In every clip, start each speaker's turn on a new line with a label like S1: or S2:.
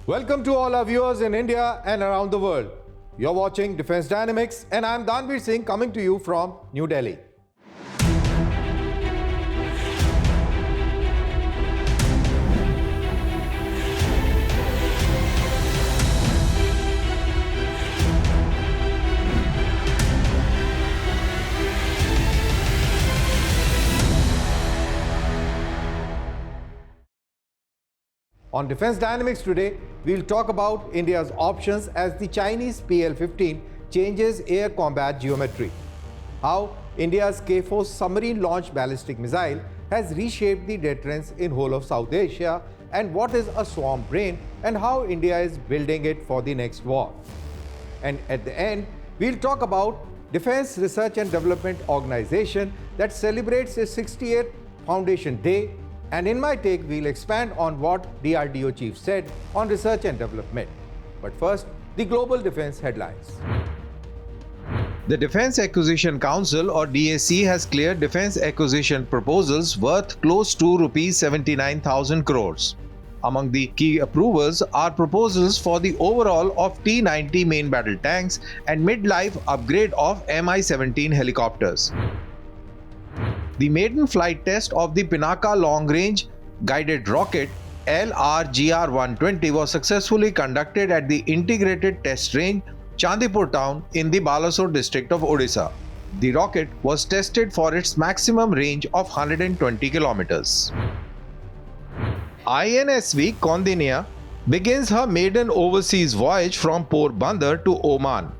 S1: Welcome to all our viewers in India and around the world. You're watching Defense Dynamics and I'm Danveer Singh coming to you from New Delhi. On Defense Dynamics today, we'll talk about India's options as the Chinese PL-15 changes air combat geometry, how India's K-4 submarine-launched ballistic missile has reshaped the deterrence in whole of South Asia, and what is a swarm brain and how India is building it for the next war. And at the end, we'll talk about Defense Research and Development Organization that celebrates its 68th Foundation Day. And in my take, we'll expand on what DRDO chief said on research and development. But first, the global defense headlines.
S2: The Defense Acquisition Council or DAC has cleared defense acquisition proposals worth close to Rs 79,000 crores. Among the key approvals are proposals for the overhaul of T-90 main battle tanks and mid-life upgrade of Mi-17 helicopters. The maiden flight test of the Pinaka long-range guided rocket LRGR-120 was successfully conducted at the Integrated Test Range, Chandipur town in the Balasore district of Odisha. The rocket was tested for its maximum range of 120 kilometers. INSV Kondinya begins her maiden overseas voyage from Porbandar to Oman.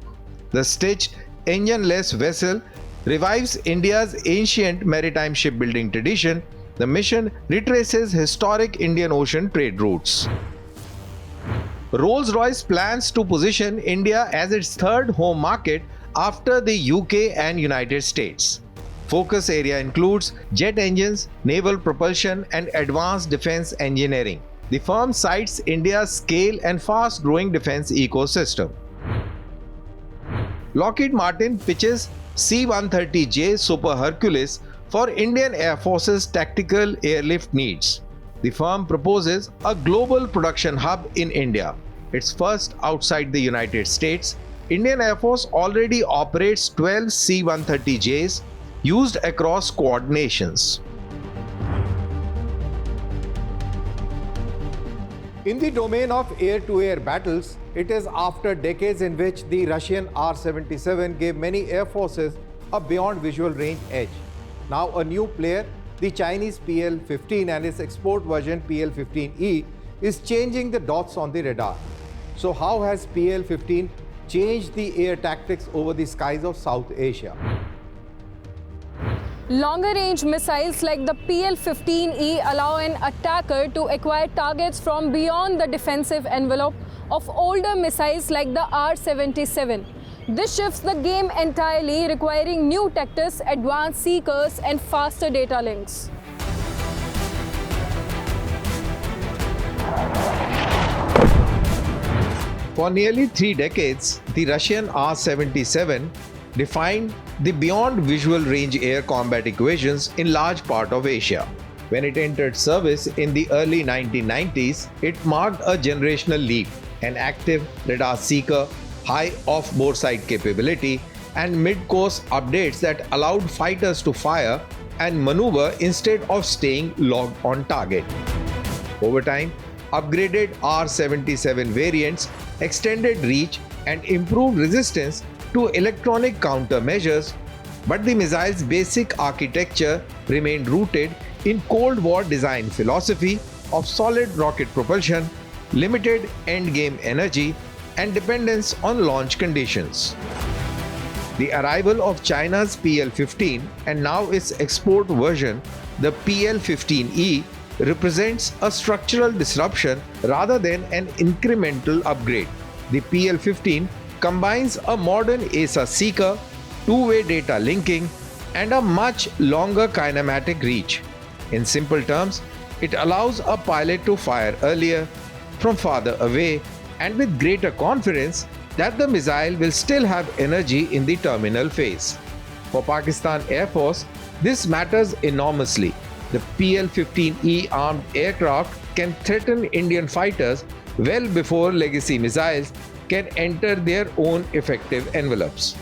S2: The stitched engine-less vessel revives India's ancient maritime shipbuilding tradition. The mission retraces historic Indian Ocean trade routes. Rolls-Royce plans to position India as its third home market after the UK and United States. Focus area includes jet engines, naval propulsion, and advanced defense engineering. The firm cites India's scale and fast-growing defense ecosystem. Lockheed Martin pitches C-130J Super Hercules for Indian Air Force's tactical airlift needs. The firm proposes a global production hub in India, its first outside the United States. Indian Air Force already operates 12 C-130Js used across Quad nations.
S1: In the domain of air-to-air battles, it is after decades in which the Russian R-77 gave many air forces a beyond visual range edge. Now a new player, the Chinese PL-15 and its export version PL-15E, is changing the dots on the radar. So how has PL-15 changed the air tactics over the skies of South Asia?
S3: Longer-range missiles like the PL-15E allow an attacker to acquire targets from beyond the defensive envelope of older missiles like the R-77. This shifts the game entirely, requiring new tactics, advanced seekers, and faster data links.
S2: For nearly 3 decades, the Russian R-77 defined the beyond visual range air combat equations in large part of Asia. When it entered service in the early 1990s, it marked a generational leap. An active radar seeker, high off-board sight capability, and mid-course updates that allowed fighters to fire and maneuver instead of staying locked on target. Over time, upgraded R-77 variants extended reach and improved resistance to electronic countermeasures, but the missile's basic architecture remained rooted in Cold War design philosophy of solid rocket propulsion, limited endgame energy, and dependence on launch conditions. The arrival of China's PL-15 and now its export version, the PL-15E, represents a structural disruption rather than an incremental upgrade. The PL-15 combines a modern AESA seeker, two-way data linking, and a much longer kinematic reach. In simple terms, it allows a pilot to fire earlier, from farther away, and with greater confidence that the missile will still have energy in the terminal phase. For Pakistan Air Force, this matters enormously. The PL-15E armed aircraft can threaten Indian fighters well before legacy missiles can enter their own effective envelopes.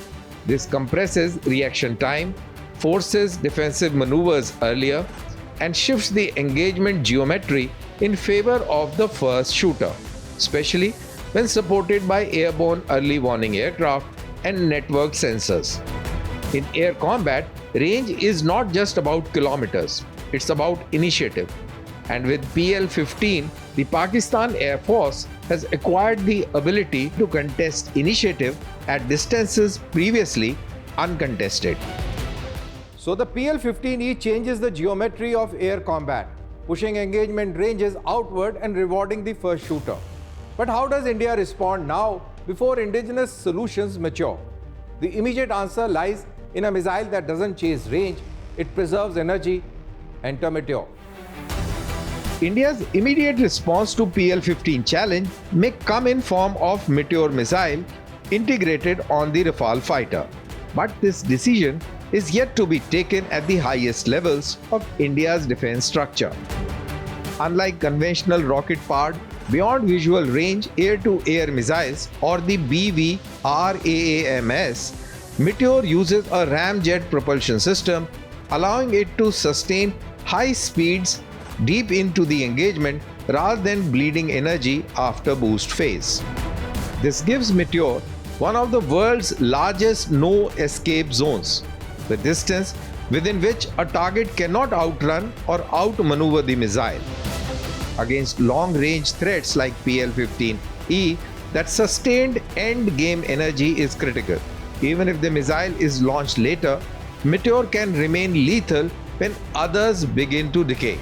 S2: This compresses reaction time, forces defensive maneuvers earlier, and shifts the engagement geometry in favor of the first shooter, especially when supported by airborne early warning aircraft and network sensors. In air combat, range is not just about kilometers, it's about initiative. And with PL-15, the Pakistan Air Force has acquired the ability to contest initiative at distances previously uncontested.
S1: So the PL-15E changes the geometry of air combat, pushing engagement ranges outward and rewarding the first shooter. But how does India respond now before indigenous solutions mature? The immediate answer lies in a missile that doesn't chase range, it preserves energy. Enter Meteor.
S2: India's immediate response to PL-15 challenge may come in form of Meteor missile integrated on the Rafale fighter. But this decision is yet to be taken at the highest levels of India's defense structure. Unlike conventional rocket-powered beyond visual range air-to-air missiles or the BVRAAMS, Meteor uses a ramjet propulsion system, allowing it to sustain high speeds deep into the engagement rather than bleeding energy after boost phase. This gives Meteor one of the world's largest no-escape zones, the distance within which a target cannot outrun or outmaneuver the missile. Against long-range threats like PL-15E, that sustained end-game energy is critical. Even if the missile is launched later, Meteor can remain lethal when others begin to decay.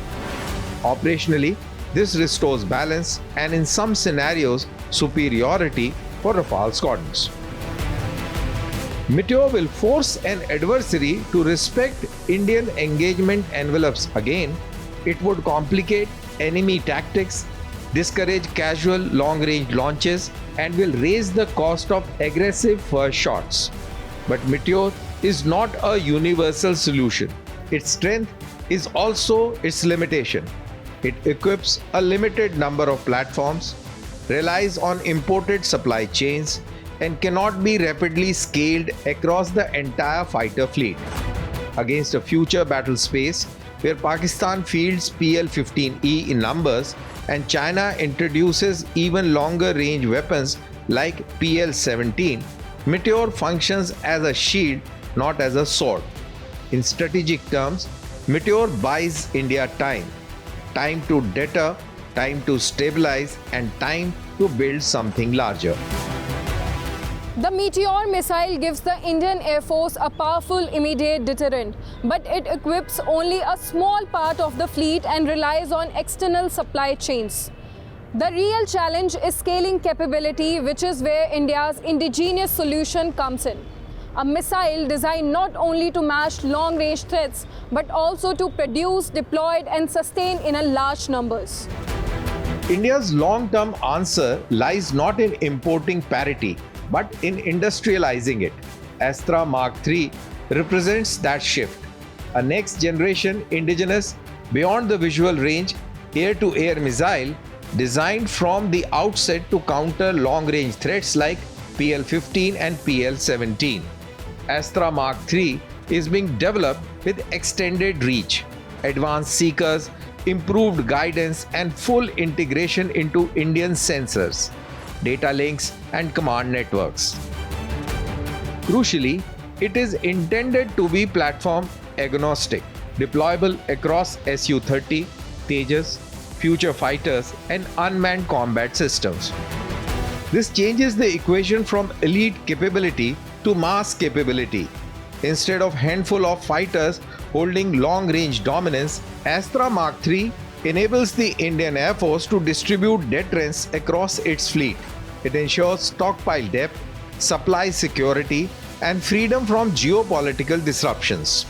S2: Operationally, this restores balance and in some scenarios, superiority for Rafale squadrons. Meteor will force an adversary to respect Indian engagement envelopes again. It would complicate enemy tactics, discourage casual long-range launches, and will raise the cost of aggressive first shots. But Meteor is not a universal solution. Its strength is also its limitation. It equips a limited number of platforms, relies on imported supply chains, and cannot be rapidly scaled across the entire fighter fleet. Against a future battle space where Pakistan fields PL-15E in numbers and China introduces even longer range weapons like PL-17, Meteor functions as a shield, not as a sword. In strategic terms, Meteor buys India time. Time to deter, time to stabilize, and time to build something larger.
S3: The Meteor missile gives the Indian Air Force a powerful immediate deterrent, but it equips only a small part of the fleet and relies on external supply chains. The real challenge is scaling capability, which is where India's indigenous solution comes in. A missile designed not only to match long-range threats, but also to produce, deploy, and sustain in a large numbers.
S2: India's long-term answer lies not in importing parity, but in industrializing it. Astra Mk3 represents that shift. A next-generation indigenous, beyond the visual range, air-to-air missile designed from the outset to counter long-range threats like PL-15 and PL-17. Astra Mk3 is being developed with extended reach, advanced seekers, improved guidance, and full integration into Indian sensors, data links, and command networks. Crucially, it is intended to be platform agnostic, deployable across Su-30, Tejas, future fighters, and unmanned combat systems. This changes the equation from elite capability to mass capability. Instead of handful of fighters holding long-range dominance, Astra Mk3 enables the Indian Air Force to distribute deterrence across its fleet. It ensures stockpile depth, supply security, and freedom from geopolitical disruptions.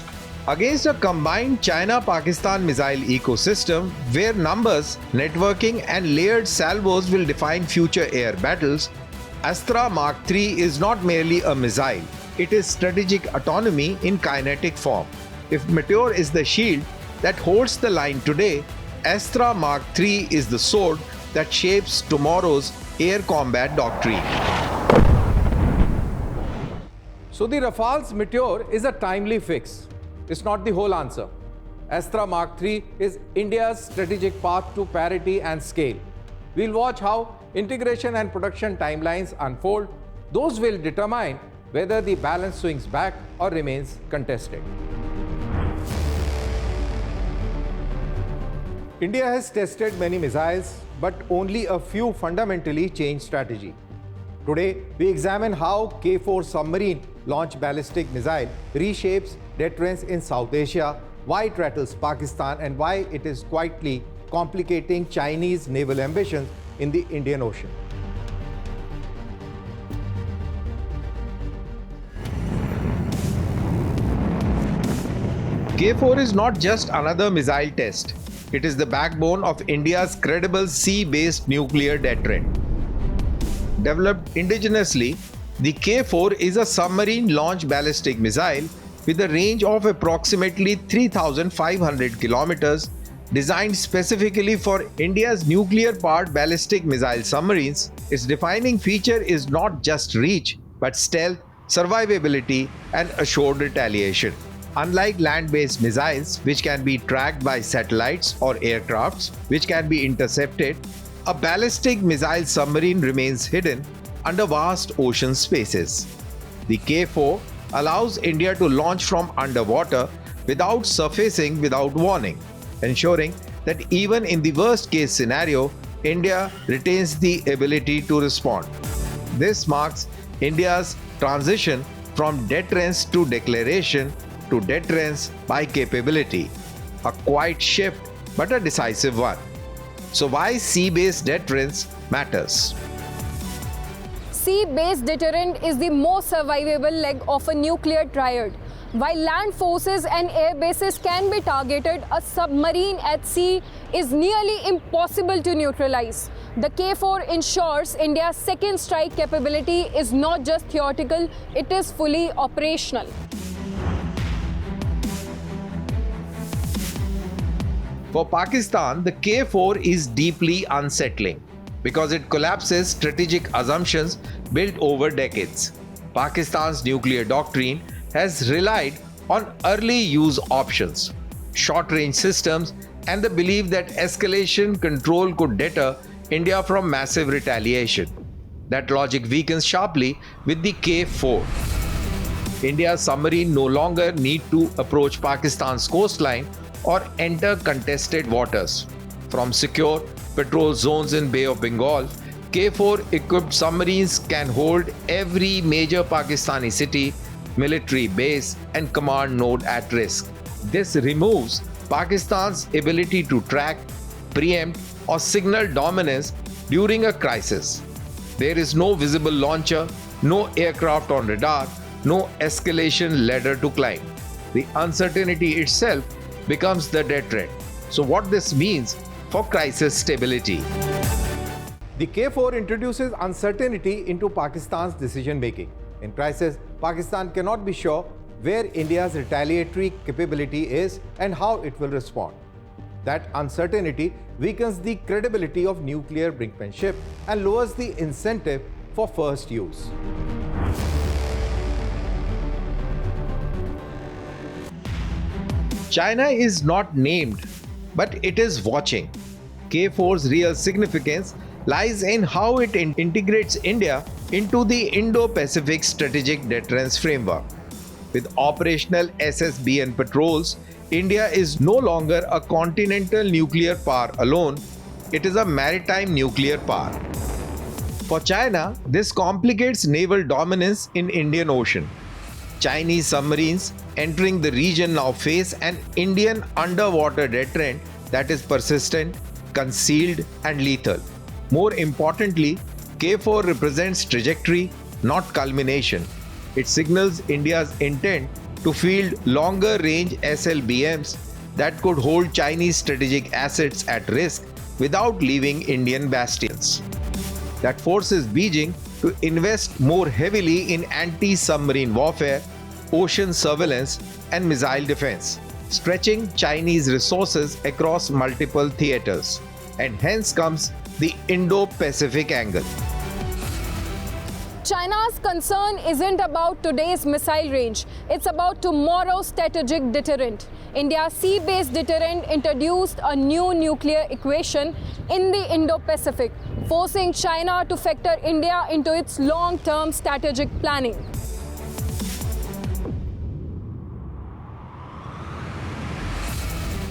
S2: Against a combined China-Pakistan missile ecosystem where numbers, networking, and layered salvos will define future air battles, Astra Mk3 is not merely a missile, it is strategic autonomy in kinetic form. If Meteor is the shield that holds the line today, Astra Mk3 is the sword that shapes tomorrow's air combat doctrine.
S1: So the Rafale's Meteor is a timely fix. It's not the whole answer. Astra Mk3 is India's strategic path to parity and scale. We'll watch how integration and production timelines unfold. Those will determine whether the balance swings back or remains contested. India has tested many missiles, but only a few fundamentally changed strategy. Today, we examine how K-4 submarine-launched ballistic missile reshapes deterrence in South Asia, why it rattles Pakistan, and why it is quietly complicating Chinese naval ambitions in the Indian Ocean.
S2: K-4 is not just another missile test. It is the backbone of India's credible sea-based nuclear deterrent. Developed indigenously, the K-4 is a submarine-launched ballistic missile with a range of approximately 3,500 kilometers, designed specifically for India's nuclear-powered ballistic missile submarines. Its defining feature is not just reach, but stealth, survivability, and assured retaliation. Unlike land-based missiles, which can be tracked by satellites or aircrafts, which can be intercepted, a ballistic missile submarine remains hidden under vast ocean spaces. The K-4 allows India to launch from underwater without surfacing without warning, ensuring that even in the worst-case scenario, India retains the ability to respond. This marks India's transition from deterrence to declaration to deterrence by capability, a quiet shift but a decisive one. So why sea-based deterrence matters?
S3: Sea-based deterrent is the most survivable leg of a nuclear triad. While land forces and air bases can be targeted, a submarine at sea is nearly impossible to neutralize. The K-4 ensures India's second strike capability is not just theoretical, it is fully operational.
S2: For Pakistan, the K-4 is deeply unsettling because it collapses strategic assumptions built over decades. Pakistan's nuclear doctrine has relied on early use options, short-range systems, and the belief that escalation control could deter India from massive retaliation. That logic weakens sharply with the K-4. India's submarine no longer need to approach Pakistan's coastline or enter contested waters. From secure patrol zones in Bay of Bengal, K-4 equipped submarines can hold every major Pakistani city, military base, and command node at risk. This removes Pakistan's ability to track, preempt, or signal dominance during a crisis. There is no visible launcher, no aircraft on radar, no escalation ladder to climb. The uncertainty itself becomes the deterrent. So what this means for crisis stability?
S1: The K-4 introduces uncertainty into Pakistan's decision-making. In crisis, Pakistan cannot be sure where India's retaliatory capability is and how it will respond. That uncertainty weakens the credibility of nuclear brinkmanship and lowers the incentive for first use.
S2: China is not named, but it is watching. K-4's real significance lies in how it integrates India into the Indo-Pacific strategic deterrence framework. With operational SSBN patrols, India is no longer a continental nuclear power alone, it is a maritime nuclear power. For China, this complicates naval dominance in Indian Ocean. Chinese submarines entering the region now face an Indian underwater deterrent that is persistent, concealed, and lethal. More importantly, K-4 represents trajectory, not culmination. It signals India's intent to field longer-range SLBMs that could hold Chinese strategic assets at risk without leaving Indian bastions. That forces Beijing to invest more heavily in anti-submarine warfare, ocean surveillance, and missile defense, stretching Chinese resources across multiple theaters. And hence comes the Indo-Pacific angle.
S3: China's concern isn't about today's missile range, it's about tomorrow's strategic deterrent. India's sea-based deterrent introduced a new nuclear equation in the Indo-Pacific, forcing China to factor India into its long-term strategic planning.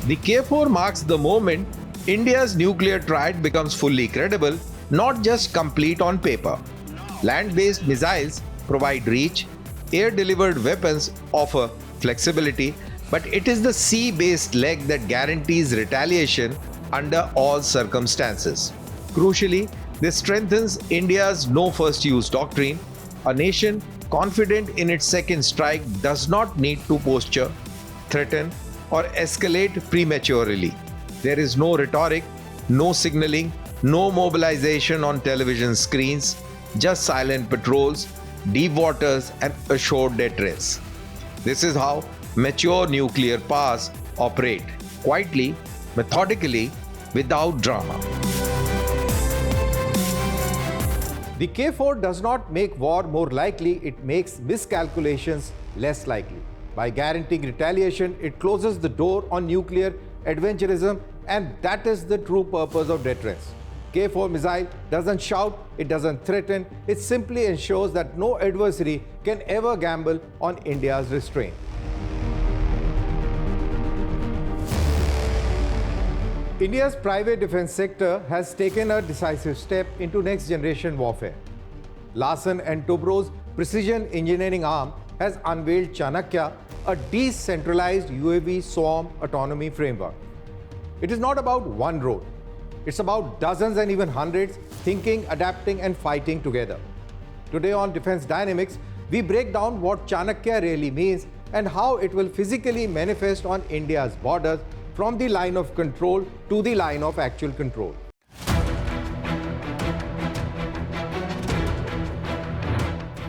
S2: The K4 marks the moment India's nuclear triad becomes fully credible, not just complete on paper. Land-based missiles provide reach, air-delivered weapons offer flexibility, but it is the sea-based leg that guarantees retaliation under all circumstances. Crucially, this strengthens India's no first use doctrine. A nation confident in its second strike does not need to posture, threaten, or escalate prematurely. There is no rhetoric, no signaling, no mobilization on television screens, just silent patrols, deep waters, and assured deterrence. This is how mature nuclear powers operate, quietly, methodically, without drama.
S1: The K4 does not make war more likely, it makes miscalculations less likely. By guaranteeing retaliation, it closes the door on nuclear adventurism, and that is the true purpose of deterrence. K4 missile doesn't shout, it doesn't threaten, it simply ensures that no adversary can ever gamble on India's restraint. India's private defense sector has taken a decisive step into next-generation warfare. Larsen & Toubro's precision engineering arm has unveiled CHANAKYA, a decentralized UAV swarm autonomy framework. It is not about one drone. It's about dozens and even hundreds thinking, adapting, and fighting together. Today on Defense Dynamics, we break down what CHANAKYA really means and how it will physically manifest on India's borders from the line of control to the line of actual control.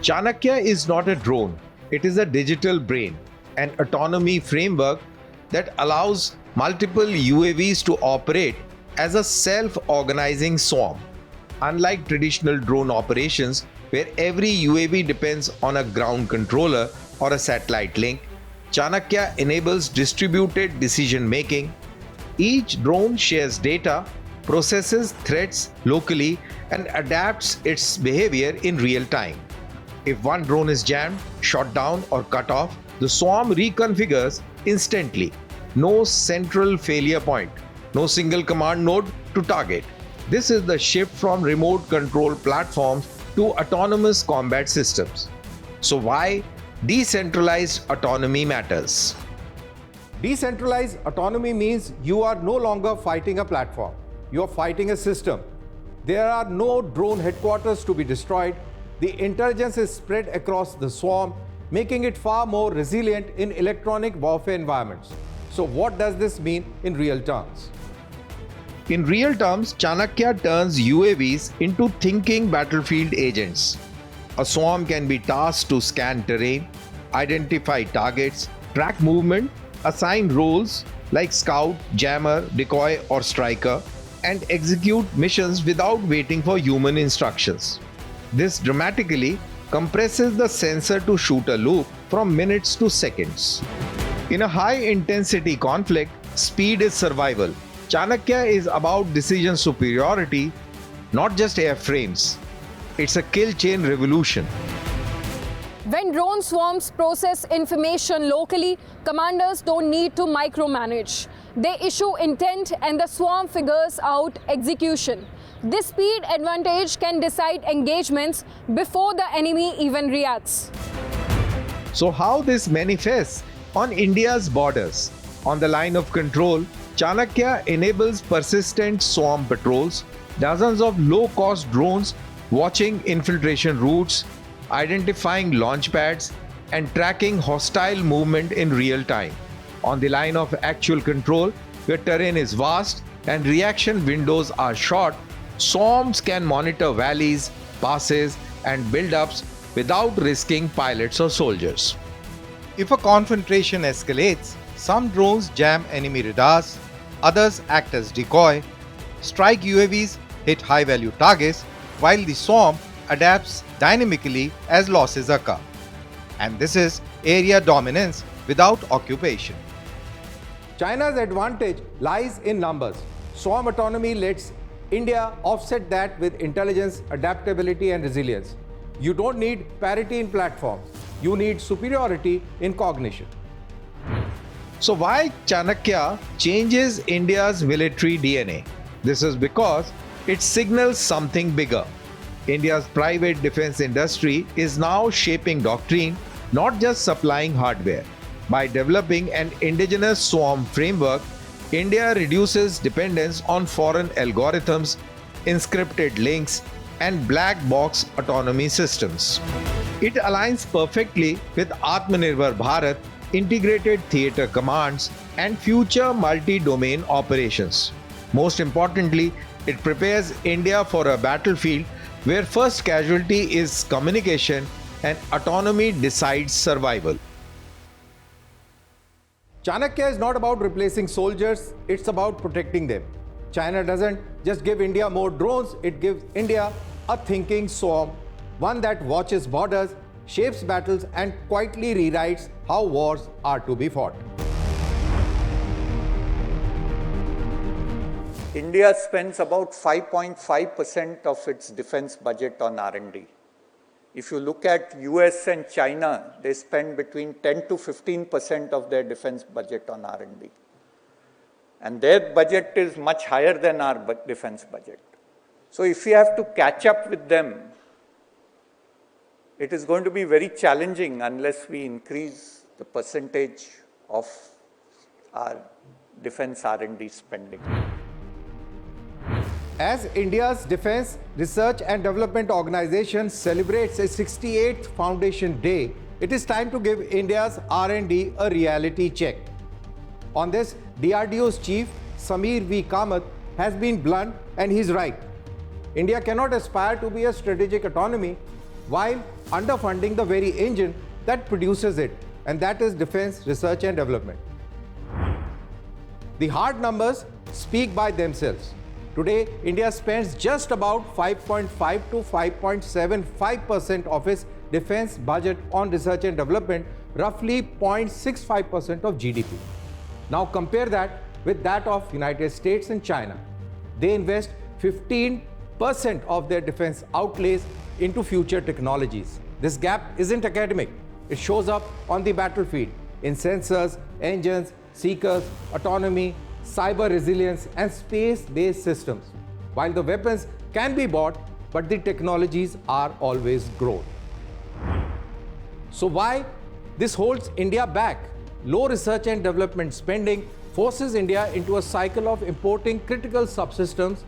S2: CHANAKYA is not a drone, it is a digital brain, an autonomy framework that allows multiple UAVs to operate as a self-organizing swarm. Unlike traditional drone operations, where every UAV depends on a ground controller or a satellite link, CHANAKYA enables distributed decision-making. Each drone shares data, processes threats locally, and adapts its behavior in real time. If one drone is jammed, shot down, or cut off, the swarm reconfigures instantly. No central failure point, no single command node to target. This is the shift from remote control platforms to autonomous combat systems. So why decentralized autonomy matters?
S1: Decentralized autonomy means you are no longer fighting a platform. You are fighting a system. There are no drone headquarters to be destroyed. The intelligence is spread across the swarm, making it far more resilient in electronic warfare environments. So what does this mean in real terms?
S2: In real terms, CHANAKYA turns UAVs into thinking battlefield agents. A swarm can be tasked to scan terrain, identify targets, track movement, assign roles like scout, jammer, decoy, or striker, and execute missions without waiting for human instructions. This dramatically compresses the sensor to shooter loop from minutes to seconds. In a high-intensity conflict, speed is survival. CHANAKYA is about decision superiority, not just airframes. It's a kill chain revolution.
S3: When drone swarms process information locally, commanders don't need to micromanage. They issue intent and the swarm figures out execution. This speed advantage can decide engagements before the enemy even reacts.
S2: So how this manifests on India's borders? On the line of control, CHANAKYA enables persistent swarm patrols, dozens of low-cost drones watching infiltration routes, identifying launch pads, and tracking hostile movement in real time. On the line of actual control, where terrain is vast and reaction windows are short, swarms can monitor valleys, passes, and build-ups without risking pilots or soldiers.
S1: If a confrontation escalates, some drones jam enemy radars, others act as decoy, strike UAVs, hit high-value targets, while the swarm adapts dynamically as losses occur. And this is area dominance without occupation. China's advantage lies in numbers. Swarm autonomy lets India offset that with intelligence, adaptability, and resilience. You don't need parity in platforms. You need superiority in cognition.
S2: So why CHANAKYA changes India's military DNA? This is because it signals something bigger. India's private defense industry is now shaping doctrine, not just supplying hardware. By developing an indigenous swarm framework, India reduces dependence on foreign algorithms, encrypted links, and black box autonomy systems. It aligns perfectly with Atmanirbhar Bharat, integrated theater commands, and future multi-domain operations. Most importantly, it prepares India for a battlefield where first casualty is communication and autonomy decides survival.
S1: CHANAKYA is not about replacing soldiers, it's about protecting them. China doesn't just give India more drones, it gives India a thinking swarm, one that watches borders, shapes battles, and quietly rewrites how wars are to be fought.
S4: India spends about 5.5% of its defense budget on R&D. If you look at US and China, they spend between 10 to 15% of their defense budget on R&D. And their budget is much higher than our defense budget. So if we have to catch up with them, it is going to be very challenging unless we increase the percentage of our defense R&D spending.
S1: As India's Defence Research and Development Organization celebrates its 68th Foundation Day, it is time to give India's R&D a reality check. On this, DRDO's chief, Samir V. Kamath, has been blunt, and he's right. India cannot aspire to be a strategic autonomy while underfunding the very engine that produces it, and that is defense research and development. The hard numbers speak by themselves. Today, India spends just about 5.5 to 5.75% of its defense budget on research and development, roughly 0.65% of GDP. Now compare that with that of United States and China. They invest 15% of their defense outlays into future technologies. This gap isn't academic. It shows up on the battlefield in sensors, engines, seekers, autonomy, cyber resilience, and space-based systems. While the weapons can be bought, but the technologies are always grown. So why this holds India back? Low research and development spending forces India into a cycle of importing critical subsystems,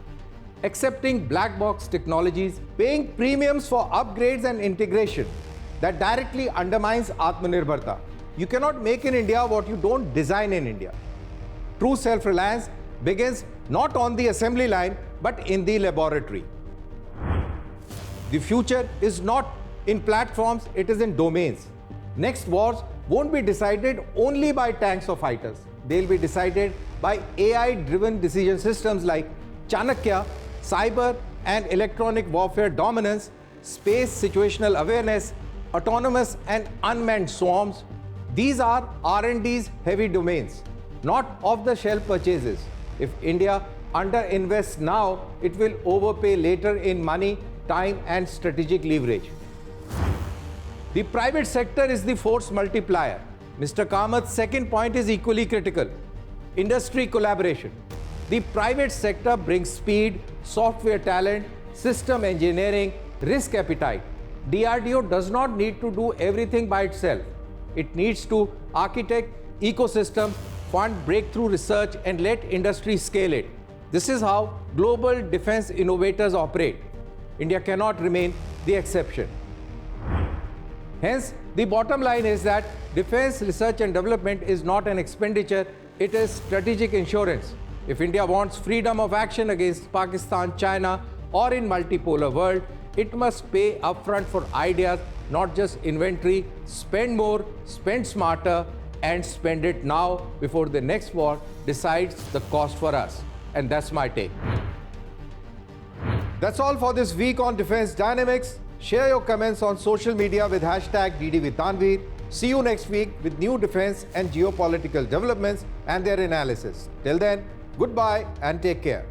S1: accepting black box technologies, paying premiums for upgrades and integration that directly undermines Atmanirbharta. You cannot make in India what you don't design in India. True self-reliance begins not on the assembly line, but in the laboratory. The future is not in platforms, it is in domains. Next wars won't be decided only by tanks or fighters. They'll be decided by AI-driven decision systems like CHANAKYA, cyber and electronic warfare dominance, space situational awareness, autonomous and unmanned swarms. These are R&D's heavy domains, not off-the-shelf purchases. If India underinvests now, it will overpay later in money, time, and strategic leverage. The private sector is the force multiplier. Mr. Kamath's second point is equally critical. Industry collaboration. The private sector brings speed, software talent, system engineering, risk appetite. DRDO does not need to do everything by itself. It needs to architect ecosystem, fund breakthrough research, and let industry scale it. This is how global defense innovators operate. India cannot remain the exception. Hence, the bottom line is that defense research and development is not an expenditure, it is strategic insurance. If India wants freedom of action against Pakistan, China, or in multipolar world, it must pay upfront for ideas, not just inventory. Spend more, spend smarter, and spend it now before the next war decides the cost for us. And that's my take. That's all for this week on Defense Dynamics. Share your comments on social media with hashtag #DDWithTanveer. See you next week with new defense and geopolitical developments and their analysis. Till then, goodbye and take care.